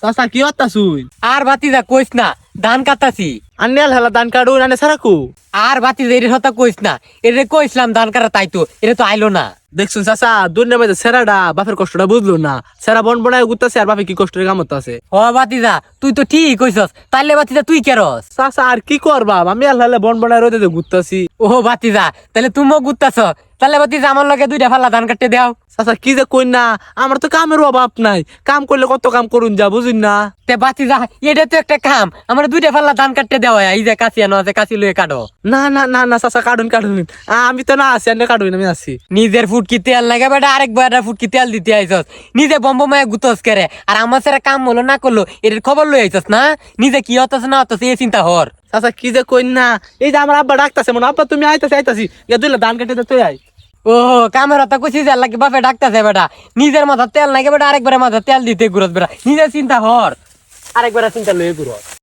চাচা কি হতাছুই আর বাতিজা কইস না ধান কাটাছি আন্নেল হেলা দান কার্ড আনে সারাকু আর বাতিজা এর হতা কইস না এরে কইছিলাম ধান কাটা তাই তো এটা তো আইলো না দেখছুন চাচা দুনিয়ার মধ্যে সেরাডা বাপের কষ্টটা বুঝলো না সেরা বন বনায় গুতাছে আর বাপে কি কষ্টের কাম আছে হ বাতিজা তুই তো ঠিক কইছস তাইলে বাতিজা তুই কেরস চাচা আর কি করবা আমি আল্লাহ বন বনায় রোদে গুতাছি ও বাতিজা তাহলে তুমিও গুতাছ তাহলে বাতিজা আমার লগে দুইটা ফালা ধান কাটতে দাও চাচা কি যে কই না আমার তো কামের অভাব নাই কাম করলে কত কাম করুন যা বুঝুন না তে বাতিজা এটা তো একটা কাম আমার দুইটা ফালা ধান কাটতে দেওয়া এই যে কাছি আনো আছে কাছি লয়ে কাটো না না না না চাচা কাটুন কাটুন আমি তো না আছি এনে কাটুন আমি আছি নিজের ফুটকি তেল লাগে বেটা আরেকবার ফুটকি তেল দিতে আইছস নিজে বম্ব মায়া গুতস করে আর আমার সারা কাম হলো না করলো এর খবর লই আইছস না নিজে কি হতস না হতস এই চিন্তা হর চাচা কি যে কই না এই যে আমার আব্বা ডাকতাছে মনে আব্বা তুমি আইতাছি দুইলা ধান কেটে তুই আই ও কামের হতা কুচি তেল লাগে বাপে ডাকতেছে বেটা নিজের মাথা তেল লাগে বেটা আরেকবারে মাথা তেল দিতে ঘুরস বেটা নিজের চিন্তা হর আরেকবার চিন্তা লয়ে ঘুরো